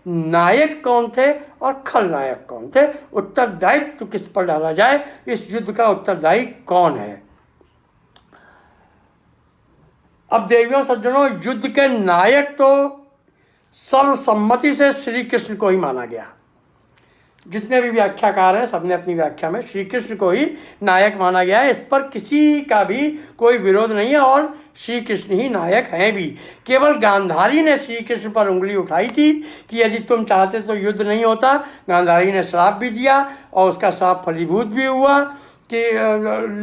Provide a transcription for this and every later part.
नायक कौन थे और खलनायक कौन थे, उत्तरदायित्व किस पर डाला जाए, इस युद्ध का उत्तरदायी कौन है। अब देवियों सज्जनों, युद्ध के नायक तो सर्वसम्मति से श्री कृष्ण को ही माना गया। जितने भी व्याख्याकार हैं सबने अपनी व्याख्या में श्री कृष्ण को ही नायक माना गया है। इस पर किसी का भी कोई विरोध नहीं है और श्री कृष्ण ही नायक हैं भी। केवल गांधारी ने श्री कृष्ण पर उंगली उठाई थी कि यदि तुम चाहते तो युद्ध नहीं होता। गांधारी ने श्राप भी दिया और उसका श्राप फलीभूत भी हुआ कि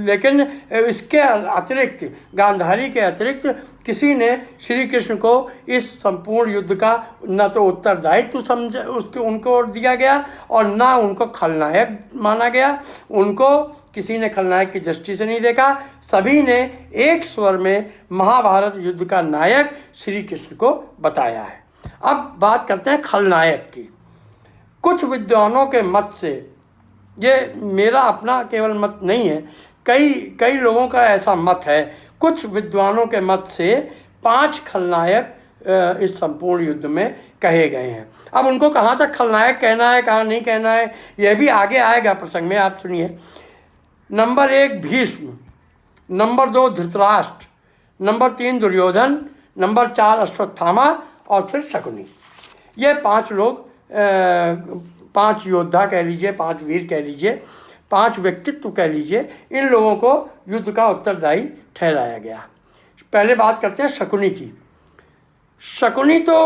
लेकिन इसके अतिरिक्त, गांधारी के अतिरिक्त किसी ने श्री कृष्ण को इस संपूर्ण युद्ध का न तो उत्तरदायित्व समझ उसके उनको दिया गया और न उनको खलनायक माना गया। उनको किसी ने खलनायक की दृष्टि से नहीं देखा। सभी ने एक स्वर में महाभारत युद्ध का नायक श्री कृष्ण को बताया है। अब बात करते हैं खलनायक की। कुछ विद्वानों के मत से, ये मेरा अपना केवल मत नहीं है, कई लोगों का ऐसा मत है, कुछ विद्वानों के मत से 5 खलनायक इस संपूर्ण युद्ध में कहे गए हैं। अब उनको कहाँ तक खलनायक कहना है, कहाँ नहीं कहना है, यह भी आगे आएगा प्रसंग में, आप सुनिए। Number 1 Bhishma, number 2 Dhritarashtra, number 3 Duryodhana, number 4 Ashwatthama और फिर शकुनी। ये 5 लोग, 5 योद्धा कह लीजिए, 5 वीर कह लीजिए, 5 व्यक्तित्व कह लीजिए, इन लोगों को युद्ध का उत्तरदायी ठहराया गया। पहले बात करते हैं शकुनी की। शकुनी तो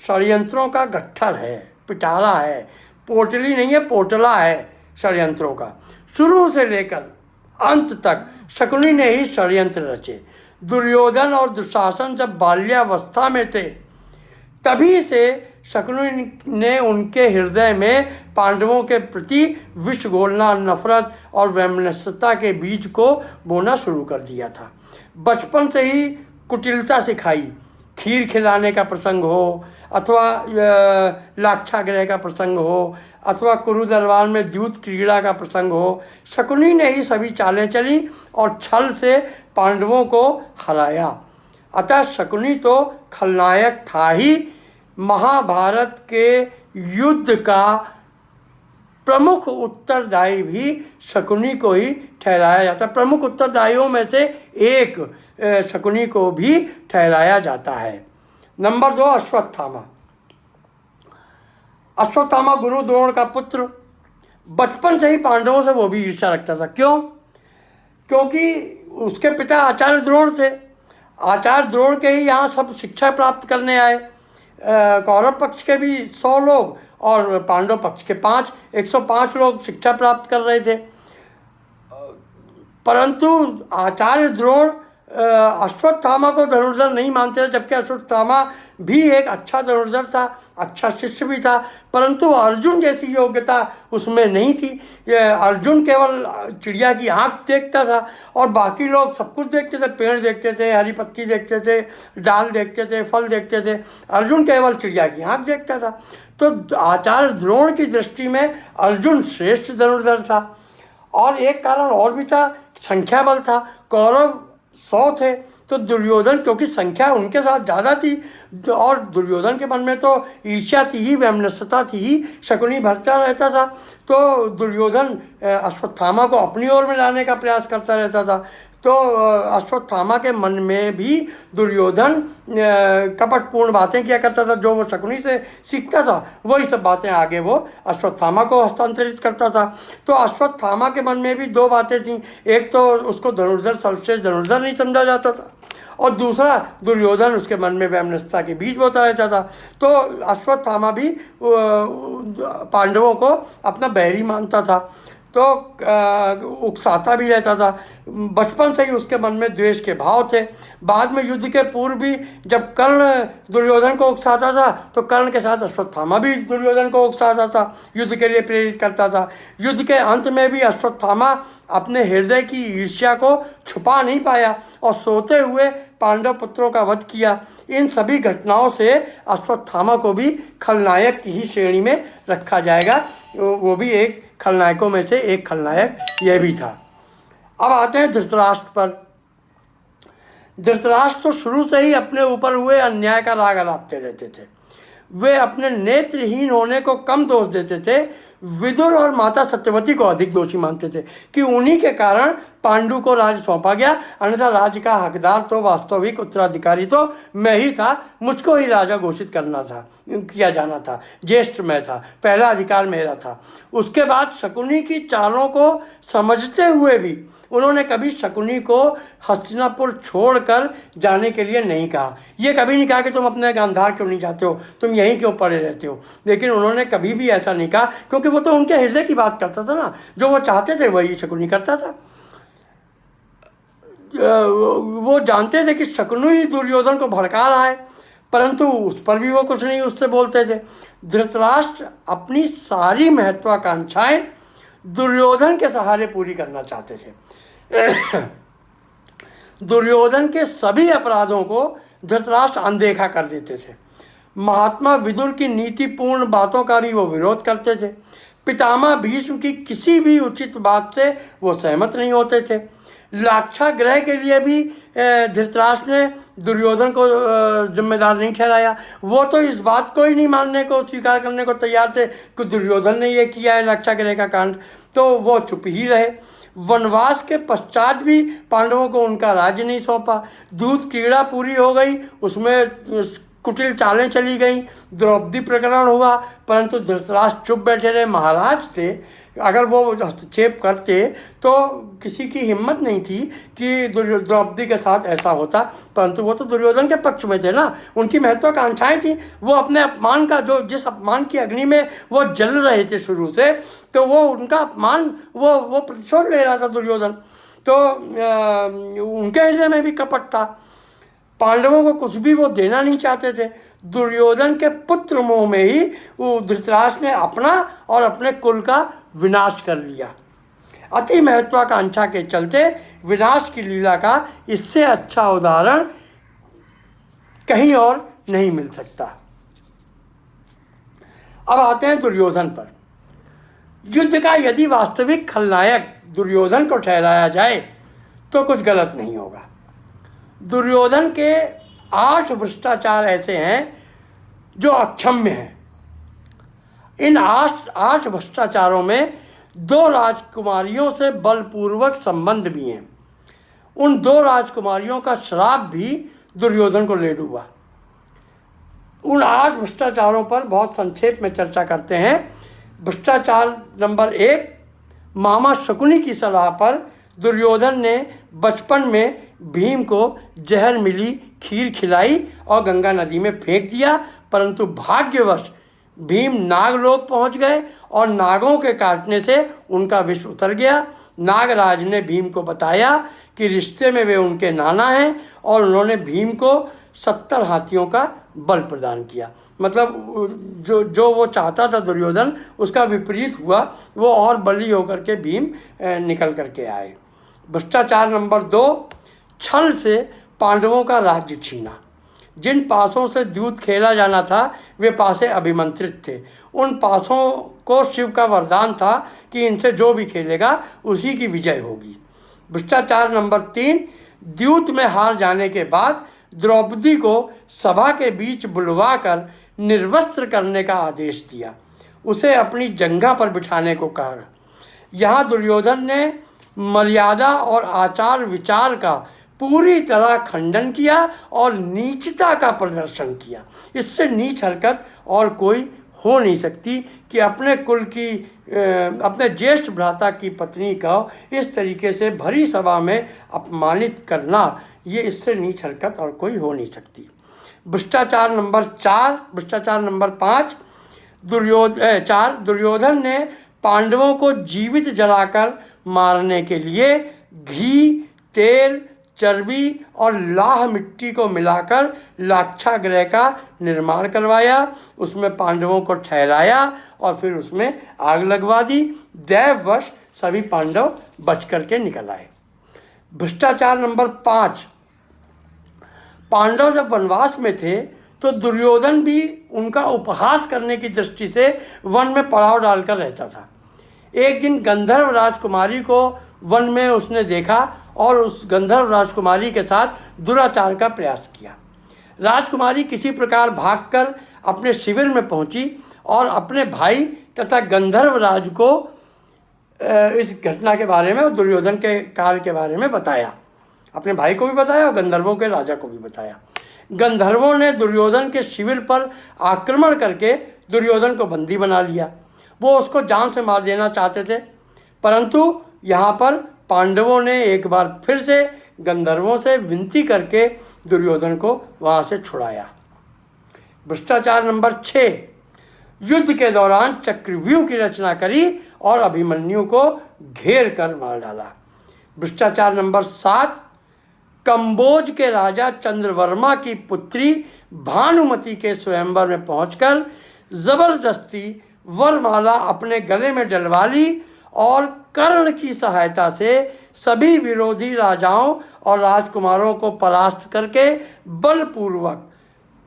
षड्यंत्रों का गट्ठर है, पिटारा है, पोटली नहीं है, पोटला है षड्यंत्रों का। शुरू से लेकर अंत तक शकुनी ने ही षड्यंत्र रचे। दुर्योधन और दुशासन जब बाल्यावस्था में थे तभी से शकुनी ने उनके हृदय में पांडवों के प्रति विष घोलना, नफरत और वैमनस्यता के बीज को बोना शुरू कर दिया था। बचपन से ही कुटिलता सिखाई। खीर खिलाने का प्रसंग हो अथवा लाक्षागृह का प्रसंग हो अथवा कुरु दरबार में द्यूत क्रीड़ा का प्रसंग हो, शकुनी ने ही सभी चालें चली और छल से पांडवों को हराया। अतः शकुनी तो खलनायक था ही। महाभारत के युद्ध का प्रमुख उत्तरदायी भी शकुनी को ही ठहराया जाता है। प्रमुख उत्तरदायियों में से एक शकुनी को भी ठहराया जाता है। नंबर 2 अश्वत्थामा। अश्वत्थामा गुरु द्रोण का पुत्र, बचपन से ही पांडवों से वो भी ईर्ष्या रखता था। क्यों? क्योंकि उसके पिता आचार्य द्रोण थे। आचार्य द्रोण के ही यहाँ सब शिक्षा प्राप्त करने आए। कौरव पक्ष के भी 100 लोग और पांडव पक्ष के 105 लोग शिक्षा प्राप्त कर रहे थे। परंतु आचार्य द्रोण अश्वत्थामा को धनुर्धर नहीं मानते थे, जबकि अश्वत्थामा भी एक अच्छा धनुर्धर था, अच्छा शिष्य भी था, परंतु अर्जुन जैसी योग्यता उसमें नहीं थी। अर्जुन केवल चिड़िया की आँख देखता था और बाकी लोग सब कुछ देखते थे। पेड़ देखते थे, हरी पत्ती देखते थे, डाल देखते थे, फल देखते थे। अर्जुन केवल चिड़िया की आँख देखता था। तो आचार्य द्रोण की दृष्टि में अर्जुन श्रेष्ठ धनुर्धर था। और एक कारण और भी था, संख्या बल था। कौरव 100 थे तो दुर्योधन, क्योंकि संख्या उनके साथ ज़्यादा थी और दुर्योधन के मन में तो ईर्ष्या थी ही, वैमनस्यता थी ही, शकुनी भरता रहता था। तो दुर्योधन अश्वत्थामा को अपनी ओर में लाने का प्रयास करता रहता था। तो अश्वत्थामा के मन में भी दुर्योधन कपटपूर्ण बातें किया करता था। जो वो शकुनी से सीखता था वही सब बातें आगे वो अश्वत्थामा को हस्तांतरित करता था। तो अश्वत्थामा के मन में भी 2 बातें थीं। एक तो उसको धनुर्धर, सर्वश्रेष्ठ धनुर्धर नहीं समझा जाता था और दूसरा दुर्योधन उसके मन में वैमनस्यता के बीज बोता रहता था। तो अश्वत्थामा भी पांडवों को अपना बैरी मानता था, तो उकसाता भी रहता था। बचपन से ही उसके मन में द्वेष के भाव थे। बाद में युद्ध के पूर्व भी जब कर्ण दुर्योधन को उकसाता था तो कर्ण के साथ अश्वत्थामा भी दुर्योधन को उकसाता था, युद्ध के लिए प्रेरित करता था। युद्ध के अंत में भी अश्वत्थामा अपने हृदय की ईर्ष्या को छुपा नहीं पाया और सोते हुए पांडव पुत्रों का वध किया। इन सभी घटनाओं से अश्वत्थामा को भी खलनायक की ही श्रेणी में रखा जाएगा। वो भी एक खलनायकों में से एक खलनायक यह भी था। अब आते हैं धृतराष्ट्र पर। धृतराष्ट्र तो शुरू से ही अपने ऊपर हुए अन्याय का राग अलापते रहते थे। वे अपने नेत्रहीन होने को कम दोष देते थे, विदुर और माता सत्यवती को अधिक दोषी मानते थे कि उन्हीं के कारण पांडु को राज सौंपा गया, अन्यथा राज्य का हकदार तो वास्तविक उत्तराधिकारी तो मैं ही था, मुझको ही राजा घोषित किया जाना था, ज्येष्ठ मैं था, पहला अधिकार मेरा था। उसके बाद शकुनी की चालों को समझते हुए भी उन्होंने कभी शकुनी को हस्तिनापुर छोड़कर जाने के लिए नहीं कहा। ये कभी नहीं कहा कि तुम अपने गांधार क्यों नहीं जाते हो, तुम यहीं क्यों पड़े रहते हो, लेकिन उन्होंने कभी भी ऐसा नहीं कहा, क्योंकि वो तो उनके हृदय की बात करता था ना, जो वो चाहते थे वही शकुनी करता था। वो जानते थे कि शकुनी ही दुर्योधन को भड़का रहा है, परंतु उस पर भी वो कुछ नहीं उससे बोलते थे। धृतराष्ट्र अपनी सारी महत्वाकांक्षाएं दुर्योधन के सहारे पूरी करना चाहते थे। दुर्योधन के सभी अपराधों को धृतराष्ट्र अनदेखा कर देते थे। महात्मा विदुर की नीतिपूर्ण बातों का भी वो विरोध करते थे। पितामह भीष्म की किसी भी उचित बात से वो सहमत नहीं होते थे। लाक्षागृह के लिए भी धृतराष्ट्र ने दुर्योधन को जिम्मेदार नहीं ठहराया। वो तो इस बात को ही नहीं मानने को, स्वीकार करने को तैयार थे कि दुर्योधन ने ये किया है लाक्षागृह का कांड, तो वो चुप ही रहे। वनवास के पश्चात भी पांडवों को उनका राज्य नहीं सौंपा। दूध क्रीड़ा पूरी हो गई, उसमें कुटिल चालें चली गई, द्रौपदी प्रकरण हुआ, परंतु धृतराष्ट्र चुप बैठे रहे। महाराज थे, अगर वो हस्तक्षेप करते तो किसी की हिम्मत नहीं थी कि द्रौपदी के साथ ऐसा होता, परंतु वो तो दुर्योधन के पक्ष में थे ना, उनकी महत्वाकांक्षाएं थी। वो अपने अपमान का, जो जिस अपमान की अग्नि में वो जल रहे थे शुरू से, तो वो उनका अपमान वो प्रतिशोध ले रहा था दुर्योधन। तो उनके हृदय में भी कपट था। पांडवों को कुछ भी वो देना नहीं चाहते थे। दुर्योधन के पुत्र मोह में ही वो धृतराष्ट्र ने अपना और अपने कुल का विनाश कर लिया। अति महत्वाकांक्षा के चलते विनाश की लीला का इससे अच्छा उदाहरण कहीं और नहीं मिल सकता। अब आते हैं दुर्योधन पर। युद्ध का यदि वास्तविक खलनायक दुर्योधन को ठहराया जाए तो कुछ गलत नहीं होगा। दुर्योधन के 8 भ्रष्टाचार ऐसे हैं जो अक्षम्य हैं। इन 8 भ्रष्टाचारों में 2 राजकुमारियों से बलपूर्वक संबंध भी हैं। उन 2 राजकुमारियों का श्राप भी दुर्योधन को ले डूबा। उन 8 भ्रष्टाचारों पर बहुत संक्षेप में चर्चा करते हैं। भ्रष्टाचार नंबर 1, मामा शकुनी की सलाह पर दुर्योधन ने बचपन में भीम को जहर मिली खीर खिलाई और गंगा नदी में फेंक दिया, परंतु भाग्यवश भीम नागलोक पहुंच गए और नागों के काटने से उनका विष उतर गया। नागराज ने भीम को बताया कि रिश्ते में वे उनके नाना हैं और उन्होंने भीम को 70 हाथियों का बल प्रदान किया। मतलब जो वो चाहता था दुर्योधन, उसका विपरीत हुआ। वो और बली होकर के भीम निकल करके आए। भ्रष्टाचार नंबर 2, छल से पांडवों का राज्य छीना। जिन पासों से दूध खेला जाना था वे पासे अभिमंत्रित थे। उन पासों को शिव का वरदान था कि इनसे जो भी खेलेगा उसी की विजय होगी। भ्रष्टाचार नंबर 3, द्यूत में हार जाने के बाद द्रौपदी को सभा के बीच बुलवाकर निर्वस्त्र करने का आदेश दिया। उसे अपनी जंघा पर बिठाने को कहा। यहाँ दुर्योधन ने मर्यादा और आचार विचार का पूरी तरह खंडन किया और नीचता का प्रदर्शन किया। इससे नीच हरकत और कोई हो नहीं सकती कि अपने कुल की, अपने ज्येष्ठ भ्राता की पत्नी का इस तरीके से भरी सभा में अपमानित करना, ये इससे नीच हरकत और कोई हो नहीं सकती। भ्रष्टाचार नंबर 5, दुर्योधन ने पांडवों को जीवित जलाकर मारने के लिए घी, तेल, चर्बी और लाह मिट्टी को मिलाकर लाक्षागृह का निर्माण करवाया। उसमें पांडवों को ठहराया और फिर उसमें आग लगवा दी। दैववश सभी पांडव बच करके निकल आए। भ्रष्टाचार नंबर 5, पांडव जब वनवास में थे तो दुर्योधन भी उनका उपहास करने की दृष्टि से वन में पड़ाव डालकर रहता था। एक दिन गंधर्व राजकुमारी को वन में उसने देखा और उस गंधर्व राजकुमारी के साथ दुराचार का प्रयास किया। राजकुमारी किसी प्रकार भागकर अपने शिविर में पहुंची और अपने भाई तथा गंधर्व राज को इस घटना के बारे में और दुर्योधन के कार्य के बारे में बताया। अपने भाई को भी बताया और गंधर्वों के राजा को भी बताया। गंधर्वों ने दुर्योधन के शिविर पर आक्रमण करके दुर्योधन को बंदी बना लिया। वो उसको जान से मार देना चाहते थे, परंतु यहाँ पर पांडवों ने एक बार फिर से गंधर्वों से विनती करके दुर्योधन को वहाँ से छुड़ाया। भ्रष्टाचार नंबर 6, युद्ध के दौरान चक्रव्यूह की रचना करी और अभिमन्यु को घेर कर मार डाला। भ्रष्टाचार नंबर 7, कंबोज के राजा चंद्रवर्मा की पुत्री भानुमति के स्वयंवर में पहुंचकर जबरदस्ती वरमाला अपने गले में डलवा ली और कर्ण की सहायता से सभी विरोधी राजाओं और राजकुमारों को परास्त करके बलपूर्वक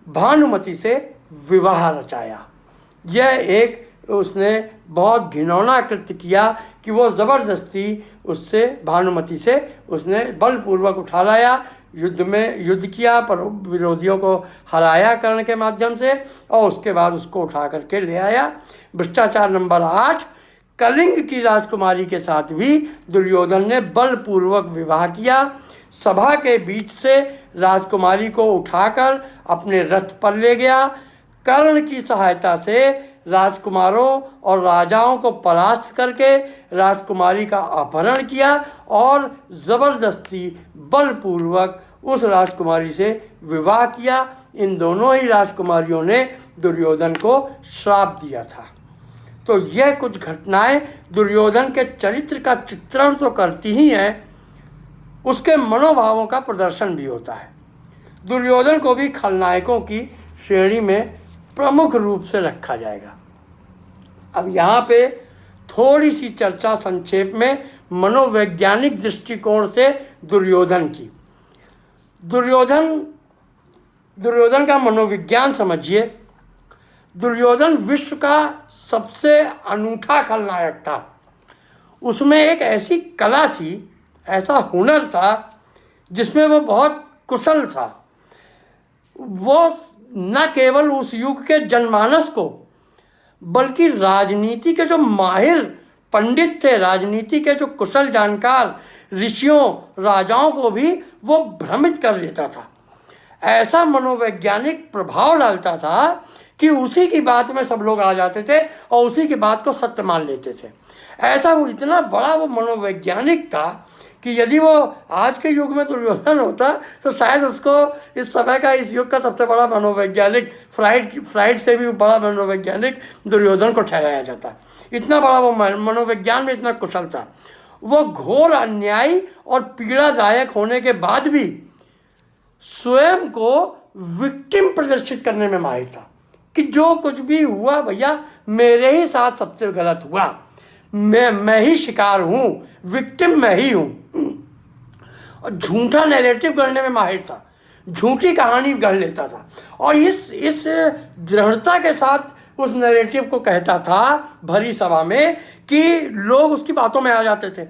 भानुमति से विवाह रचाया। यह एक उसने बहुत घिनौना कृत्य किया कि वो ज़बरदस्ती उससे भानुमति से उसने बलपूर्वक उठा लाया, युद्ध में युद्ध किया, पर विरोधियों को हराया कर्ण के माध्यम से और उसके बाद उसको उठा करके ले आया। भ्रष्टाचार नंबर 8, कलिंग की राजकुमारी के साथ भी दुर्योधन ने बलपूर्वक विवाह किया। सभा के बीच से राजकुमारी को उठाकर अपने रथ पर ले गया। कर्ण की सहायता से राजकुमारों और राजाओं को परास्त करके राजकुमारी का अपहरण किया और ज़बरदस्ती बलपूर्वक उस राजकुमारी से विवाह किया। इन दोनों ही राजकुमारियों ने दुर्योधन को श्राप दिया था। तो यह कुछ घटनाएं दुर्योधन के चरित्र का चित्रण तो करती ही हैं, उसके मनोभावों का प्रदर्शन भी होता है। दुर्योधन को भी खलनायकों की श्रेणी में प्रमुख रूप से रखा जाएगा। अब यहाँ पे थोड़ी सी चर्चा संक्षेप में मनोवैज्ञानिक दृष्टिकोण से दुर्योधन की। दुर्योधन का मनोविज्ञान समझिए। दुर्योधन विश्व का सबसे अनूठा खलनायक था। उसमें एक ऐसी कला थी, ऐसा हुनर था जिसमें वो बहुत कुशल था। वो न केवल उस युग के जनमानस को बल्कि राजनीति के जो माहिर पंडित थे, राजनीति के जो कुशल जानकार ऋषियों राजाओं को भी वो भ्रमित कर देता था। ऐसा मनोवैज्ञानिक प्रभाव डालता था कि उसी की बात में सब लोग आ जाते थे और उसी की बात को सत्य मान लेते थे। ऐसा वो इतना बड़ा वो मनोवैज्ञानिक था कि यदि वो आज के युग में दुर्योधन होता तो शायद उसको इस समय का, इस युग का सबसे बड़ा मनोवैज्ञानिक, फ्राइड से भी बड़ा मनोवैज्ञानिक दुर्योधन को ठहराया जाता। इतना बड़ा वो मनोविज्ञान में इतना कुशल था। वो घोर अन्यायी और पीड़ादायक होने के बाद भी स्वयं को विक्टिम प्रदर्शित करने में माहिर था कि जो कुछ भी हुआ भैया मेरे ही साथ सबसे गलत हुआ, मैं ही शिकार हूँ, विक्टिम मैं ही हूँ। और झूठा नैरेटिव गढ़ने में माहिर था, झूठी कहानी गढ़ लेता था और इस दृढ़ता के साथ उस नैरेटिव को कहता था भरी सभा में कि लोग उसकी बातों में आ जाते थे।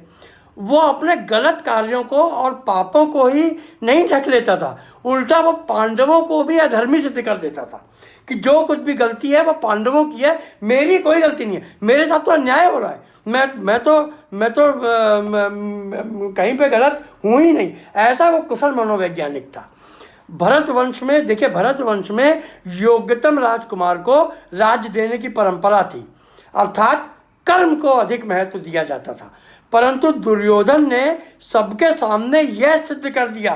वो अपने गलत कार्यों को और पापों को ही नहीं ढक लेता था, उल्टा वो पांडवों को भी अधर्मी सिद्ध कर देता था कि जो कुछ भी गलती है वो पांडवों की है, मेरी कोई गलती नहीं है, मेरे साथ तो अन्याय हो रहा है, मैं तो कहीं पे गलत हूँ ही नहीं। ऐसा वो कुशल मनोवैज्ञानिक था। भरत वंश में देखिए, भरत वंश में योग्यतम राजकुमार को राज्य देने की परंपरा थी, अर्थात कर्म को अधिक महत्व दिया जाता था। परंतु दुर्योधन ने सबके सामने यह सिद्ध कर दिया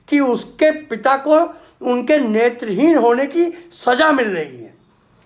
कि उसके पिता को उनके नेत्रहीन होने की सजा मिल रही है,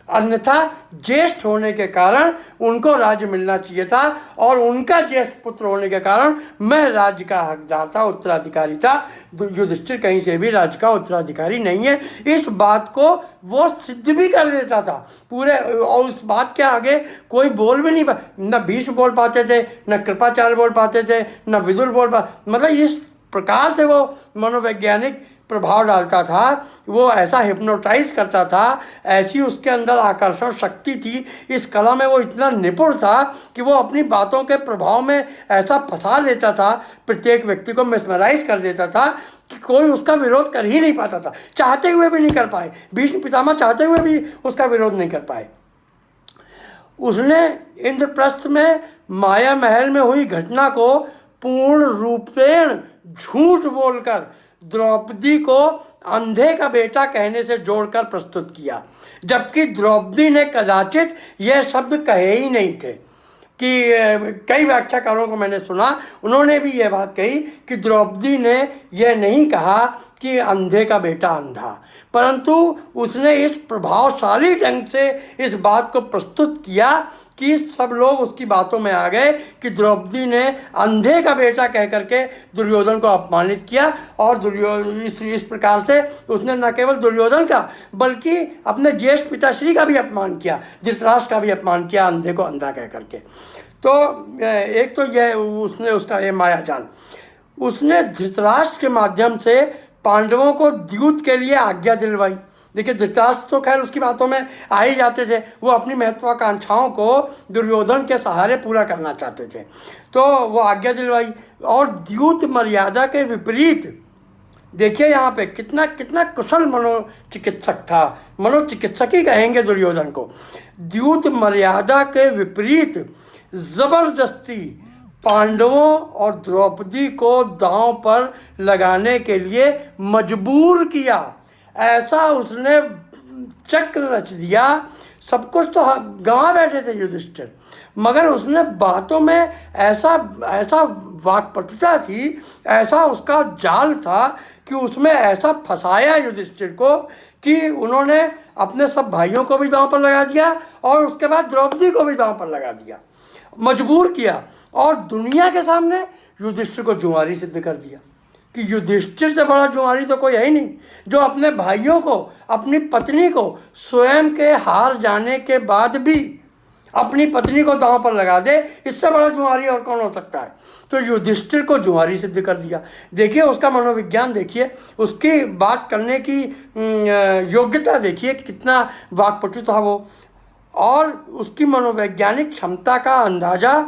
अन्यथा ज्येष्ठ होने के कारण उनको राज्य मिलना चाहिए था और उनका ज्येष्ठ पुत्र होने के कारण मैं राज्य का हकदार था, उत्तराधिकारी था। युधिष्ठिर कहीं से भी राज्य का उत्तराधिकारी नहीं है, इस बात को वो सिद्ध भी कर देता था पूरे। और उस बात के आगे कोई बोल भी नहीं, न भीष्म बोल पाते थे, न कृपाचार्य बोल पाते थे, न विदुर बोल पाते। मतलब इस प्रकार से वो मनोवैज्ञानिक प्रभाव डालता था, वो ऐसा हिप्नोटाइज करता था, ऐसी उसके अंदर आकर्षण शक्ति थी, इस कला में वो इतना निपुण था कि वो अपनी बातों के प्रभाव में ऐसा फंसा लेता था, प्रत्येक व्यक्ति को मेस्मराइज कर देता था कि कोई उसका विरोध कर ही नहीं पाता था, चाहते हुए भी नहीं कर पाए। भीष्म पितामह चाहते हुए भी उसका विरोध नहीं कर पाए। उसने इंद्रप्रस्थ में माया महल में हुई घटना को पूर्ण रूपेण झूठ बोलकर द्रौपदी को अंधे का बेटा कहने से जोड़कर प्रस्तुत किया, जबकि द्रौपदी ने कदाचित यह शब्द कहे ही नहीं थे। कि कई व्याख्याकारों को मैंने सुना, उन्होंने भी यह बात कही कि द्रौपदी ने यह नहीं कहा कि अंधे का बेटा अंधा, परंतु उसने इस प्रभावशाली ढंग से इस बात को प्रस्तुत किया कि सब लोग उसकी बातों में आ गए कि द्रौपदी ने अंधे का बेटा कह करके दुर्योधन को अपमानित किया, और इस प्रकार से उसने न केवल दुर्योधन का बल्कि अपने ज्येष्ठ पिताश्री का भी अपमान किया, धृतराष्ट्र का भी अपमान किया अंधे को अंधा कह करके। तो एक तो यह उसने उसका ये मायाजाल, उसने धृतराष्ट्र के माध्यम से पांडवों को द्यूत के लिए आज्ञा दिलवाई। देखिए, धृतराष्ट्र तो खैर उसकी बातों में आ ही जाते थे, वो अपनी महत्वाकांक्षाओं को दुर्योधन के सहारे पूरा करना चाहते थे, तो वो आज्ञा दिलवाई। और द्यूत मर्यादा के विपरीत देखिए यहाँ पे कितना कितना कुशल मनोचिकित्सक था, मनोचिकित्सक ही कहेंगे दुर्योधन को। द्यूत मर्यादा के विपरीत जबरदस्ती पांडवों और द्रौपदी को दांव पर लगाने के लिए मजबूर किया, ऐसा उसने चक्र रच दिया। सब कुछ तो गंवा बैठे थे युधिष्ठिर, मगर उसने बातों में ऐसा वाक्पटुता थी, ऐसा उसका जाल था कि उसमें ऐसा फंसाया युधिष्ठिर को कि उन्होंने अपने सब भाइयों को भी दांव पर लगा दिया और उसके बाद द्रौपदी को भी दांव पर लगा दिया, मजबूर किया, और दुनिया के सामने युधिष्ठिर को जुआरी सिद्ध कर दिया कि युधिष्ठिर से बड़ा जुआरी तो कोई है ही नहीं, जो अपने भाइयों को, अपनी पत्नी को स्वयं के हार जाने के बाद भी अपनी पत्नी को दांव पर लगा दे, इससे बड़ा जुआरी और कौन हो सकता है। तो युधिष्ठिर को जुआरी सिद्ध कर दिया। देखिए उसका मनोविज्ञान, देखिए उसकी बात करने की योग्यता, देखिए कितना वाक्पटु था वो, और उसकी मनोवैज्ञानिक क्षमता का अंदाजा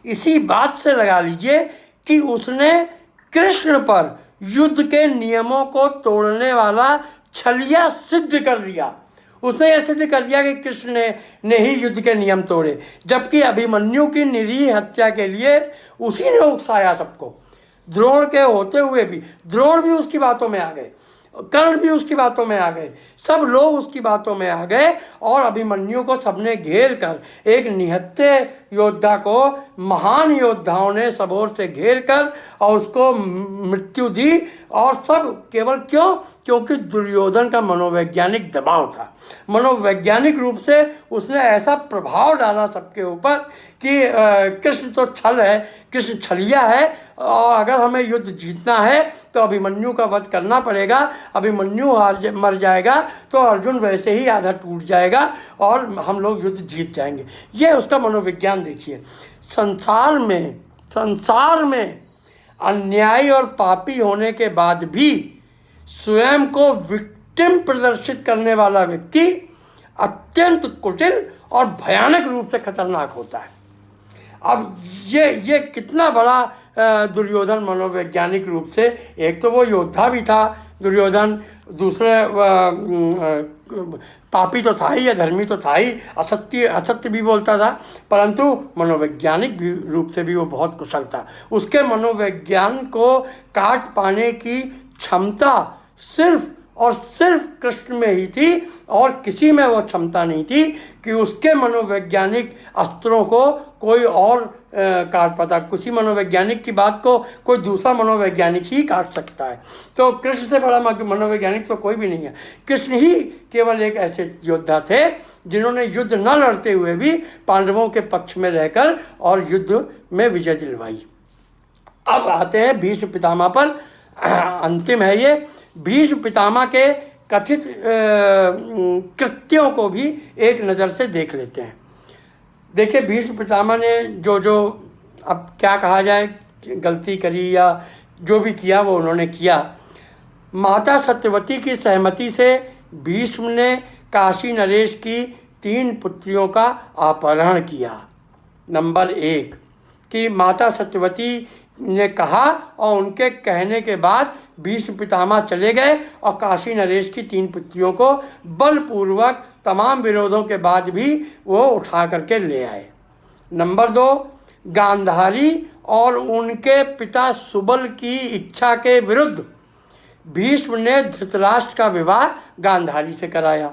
इसी बात से लगा लीजिए कि उसने कृष्ण पर युद्ध के नियमों को तोड़ने वाला छलिया सिद्ध कर दिया। उसने यह सिद्ध कर दिया कि कृष्ण ने ही युद्ध के नियम तोड़े, जबकि अभिमन्यु की निरीह हत्या के लिए उसी ने उकसाया सबको। द्रोण के होते हुए भी, द्रोण भी उसकी बातों में आ गए, कर्ण भी उसकी बातों में आ गए, सब लोग उसकी बातों में आ गए, और अभिमन्यु को सबने घेर कर, एक निहत्थे योद्धा को महान योद्धाओं ने सब ओर से घेर कर और उसको मृत्यु दी। और सब केवल क्यों? क्योंकि दुर्योधन का मनोवैज्ञानिक दबाव था। मनोवैज्ञानिक रूप से उसने ऐसा प्रभाव डाला सबके ऊपर कि कृष्ण तो छल है, कृष्ण छलिया है, और अगर हमें युद्ध जीतना है तो अभिमन्यु का वध करना पड़ेगा। अभिमन्यु मर जाएगा तो अर्जुन वैसे ही आधा टूट जाएगा और हम लोग युद्ध जीत जाएंगे। ये उसका मनोविज्ञान देखिए। संसार में अन्यायी और पापी होने के बाद भी स्वयं को विक्टिम प्रदर्शित करने वाला व्यक्ति अत्यंत कुटिल और भयानक रूप से खतरनाक होता है। अब ये कितना बड़ा दुर्योधन मनोवैज्ञानिक रूप से, एक तो वो योद्धा भी था दुर्योधन, दूसरे पापी तो था ही, अधर्मी तो था ही, असत्य भी बोलता था, परंतु मनोवैज्ञानिक भी रूप से भी वो बहुत कुशल था। उसके मनोविज्ञान को काट पाने की क्षमता सिर्फ और सिर्फ कृष्ण में ही थी, और किसी में वो क्षमता नहीं थी कि उसके मनोवैज्ञानिक अस्त्रों को कोई और काट पाता। किसी मनोवैज्ञानिक की बात को कोई दूसरा मनोवैज्ञानिक ही काट सकता है। तो कृष्ण से बड़ा मनोवैज्ञानिक तो कोई भी नहीं है। कृष्ण ही केवल एक ऐसे योद्धा थे जिन्होंने युद्ध न लड़ते हुए भी पांडवों के पक्ष में रहकर और युद्ध में विजय दिलवाई। अब आते हैं भीष्म पितामह पर। अंतिम है ये। भीष्म पितामह के कथित कृत्यों को भी एक नज़र से देख लेते हैं। देखिए, भीष्म पितामह ने जो अब क्या कहा जाए, गलती करी या जो भी किया वो उन्होंने किया। माता सत्यवती की सहमति से भीष्म ने काशी नरेश की 3 पुत्रियों का अपहरण किया। नंबर 1 कि माता सत्यवती ने कहा और उनके कहने के बाद भीष्म पितामह चले गए और काशी नरेश की 3 पुत्रियों को बलपूर्वक तमाम विरोधों के बाद भी वो उठा करके ले आए। नंबर 2 गांधारी और उनके पिता सुबल की इच्छा के विरुद्ध भीष्म ने धृतराष्ट्र का विवाह गांधारी से कराया।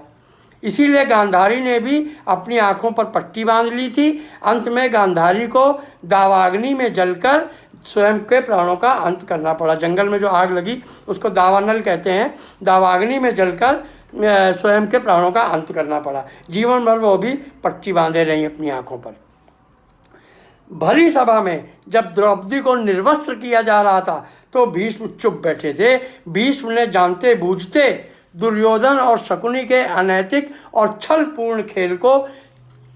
इसीलिए गांधारी ने भी अपनी आंखों पर पट्टी बांध ली थी। अंत में गांधारी को दावाग्नि में जलकर स्वयं के प्राणों का अंत करना पड़ा। जंगल में जो आग लगी उसको दावानल कहते हैं। दावाग्नि में जलकर स्वयं के प्राणों का अंत करना पड़ा। जीवन भर वो भी पट्टी बांधे रही अपनी आंखों पर। भरी सभा में जब द्रौपदी को निर्वस्त्र किया जा रहा था तो भीष्म चुप बैठे थे। भीष्म ने जानते बूझते दुर्योधन और शकुनी के अनैतिक और छलपूर्ण खेल को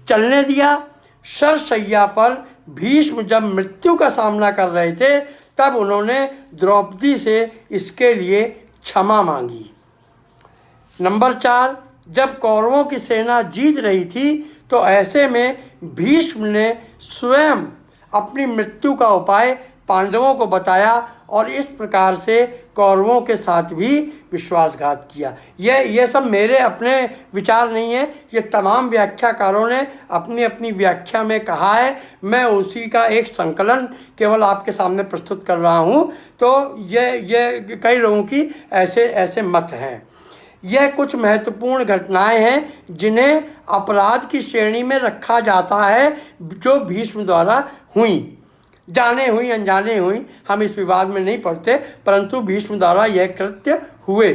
चलने दिया। शरशैया पर भीष्म जब मृत्यु का सामना कर रहे थे तब उन्होंने द्रौपदी से इसके लिए क्षमा मांगी। नंबर 4 जब कौरवों की सेना जीत रही थी तो ऐसे में भीष्म ने स्वयं अपनी मृत्यु का उपाय पांडवों को बताया और इस प्रकार से कौरवों के साथ भी विश्वासघात किया। ये सब मेरे अपने विचार नहीं है, ये तमाम व्याख्याकारों ने अपनी अपनी व्याख्या में कहा है। मैं उसी का एक संकलन केवल आपके सामने प्रस्तुत कर रहा हूँ। तो ये कई लोगों की ऐसे मत हैं। यह कुछ महत्वपूर्ण घटनाएं हैं जिन्हें अपराध की श्रेणी में रखा जाता है जो भीष्म द्वारा हुई। जाने हुई अनजाने हुई हम इस विवाद में नहीं पड़ते, परंतु भीष्म द्वारा यह कृत्य हुए।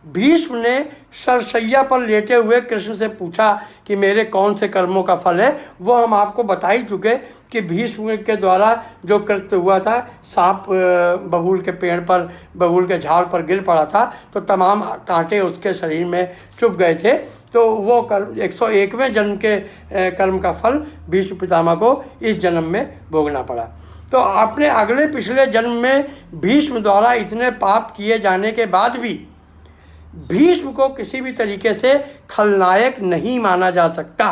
भीष्म ने शरशैया पर लेटे हुए कृष्ण से पूछा कि मेरे कौन से कर्मों का फल है। वो हम आपको बता ही चुके कि भीष्म के द्वारा जो कृत्य हुआ था, सांप बबूल के पेड़ पर, बबूल के झाड़ पर गिर पड़ा था तो तमाम कांटे उसके शरीर में चुभ गए थे। तो वो कर्म 101वें जन्म के कर्म का फल भीष्म पितामह को इस जन्म में भोगना पड़ा। तो अपने अगले पिछले जन्म में भीष्म द्वारा इतने पाप किए जाने के बाद भी भीष्म को किसी भी तरीके से खलनायक नहीं माना जा सकता,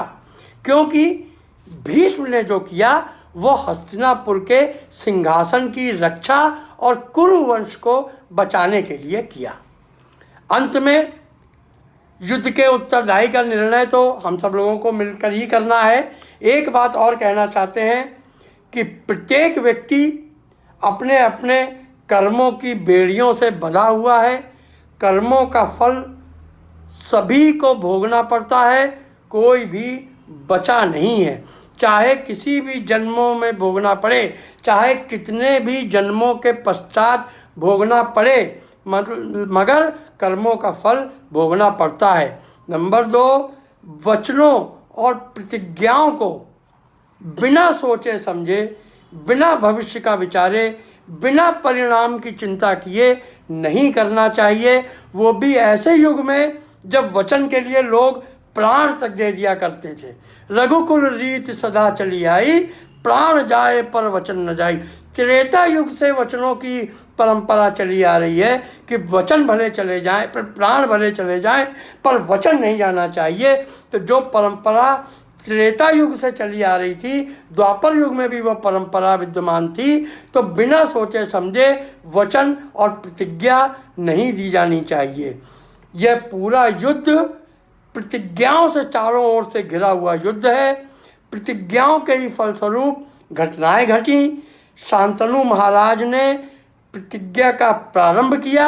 क्योंकि भीष्म ने जो किया वो हस्तिनापुर के सिंहासन की रक्षा और कुरु वंश को बचाने के लिए किया। अंत में युद्ध के उत्तरदायी का निर्णय तो हम सब लोगों को मिलकर ही करना है। एक बात और कहना चाहते हैं कि प्रत्येक व्यक्ति अपने अपने कर्मों की बेड़ियों से बंधा हुआ है। कर्मों का फल सभी को भोगना पड़ता है, कोई भी बचा नहीं है। चाहे किसी भी जन्मों में भोगना पड़े, चाहे कितने भी जन्मों के पश्चात भोगना पड़े, मगर कर्मों का फल भोगना पड़ता है। नंबर 2 वचनों और प्रतिज्ञाओं को बिना सोचे समझे, बिना भविष्य का विचारे, बिना परिणाम की चिंता किए नहीं करना चाहिए। वो भी ऐसे युग में जब वचन के लिए लोग प्राण तक दे दिया करते थे। रघुकुल रीत सदा चली आई, प्राण जाए पर वचन न जाई। त्रेता युग से वचनों की परंपरा चली आ रही है कि वचन भले चले जाएं, पर प्राण भले चले जाएं, पर वचन नहीं जाना चाहिए। तो जो परंपरा त्रेता युग से चली आ रही थी, द्वापर युग में भी वह परंपरा विद्यमान थी। तो बिना सोचे समझे वचन और प्रतिज्ञा नहीं दी जानी चाहिए। यह पूरा युद्ध प्रतिज्ञाओं से चारों ओर से घिरा हुआ युद्ध है। प्रतिज्ञाओं के ही फलस्वरूप घटनाएं घटी। शांतनु महाराज ने प्रतिज्ञा का प्रारंभ किया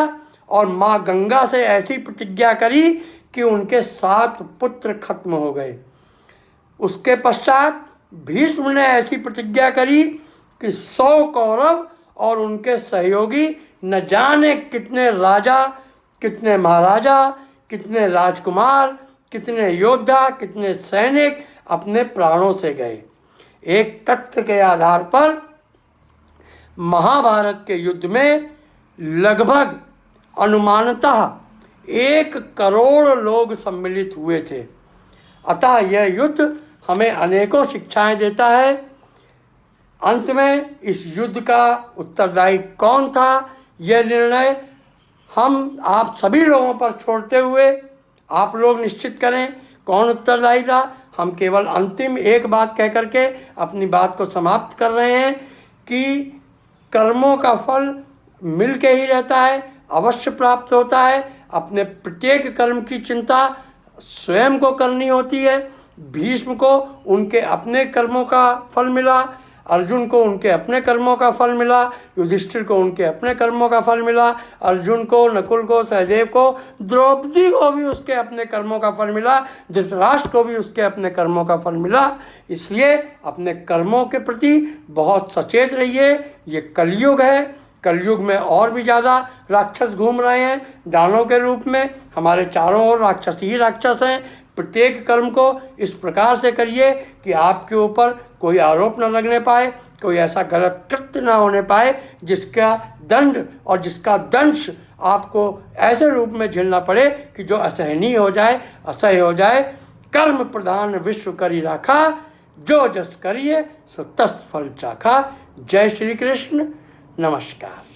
और माँ गंगा से ऐसी प्रतिज्ञा करी कि उनके 7 पुत्र खत्म हो गए। उसके पश्चात भीष्म ने ऐसी प्रतिज्ञा करी कि 100 कौरव और उनके सहयोगी न जाने कितने राजा, कितने महाराजा, कितने राजकुमार, कितने योद्धा, कितने सैनिक अपने प्राणों से गए। एक तथ्य के आधार पर महाभारत के युद्ध में लगभग अनुमानतः 1 करोड़ लोग सम्मिलित हुए थे। अतः यह युद्ध हमें अनेकों शिक्षाएं देता है। अंत में इस युद्ध का उत्तरदायी कौन था, यह निर्णय हम आप सभी लोगों पर छोड़ते हुए आप लोग निश्चित करें कौन उत्तरदायी था। हम केवल अंतिम एक बात कह करके अपनी बात को समाप्त कर रहे हैं कि कर्मों का फल मिल के ही रहता है, अवश्य प्राप्त होता है। अपने प्रत्येक कर्म की चिंता स्वयं को करनी होती है। भीष्म को उनके अपने कर्मों का फल मिला, अर्जुन को उनके अपने कर्मों का फल मिला, युधिष्ठिर को उनके अपने कर्मों का फल मिला, अर्जुन को, नकुल को, सहदेव को, द्रौपदी को भी उसके अपने कर्मों का फल मिला, धृतराष्ट्र को भी उसके अपने कर्मों का फल मिला। इसलिए अपने कर्मों के प्रति बहुत सचेत रहिए। ये कलयुग है, कलयुग में और भी ज़्यादा राक्षस घूम रहे हैं दानों के रूप में। हमारे चारों ओर राक्षस ही राक्षस हैं। प्रत्येक कर्म को इस प्रकार से करिए कि आपके ऊपर कोई आरोप न लगने पाए, कोई ऐसा गलत कृत्य न होने पाए जिसका दंड और जिसका दंश आपको ऐसे रूप में झेलना पड़े कि जो असहनीय हो जाए, असह्य हो जाए। कर्म प्रधान विश्व करी राखा, जो जस करिए सो तस फल चाखा। जय श्री कृष्ण, नमस्कार।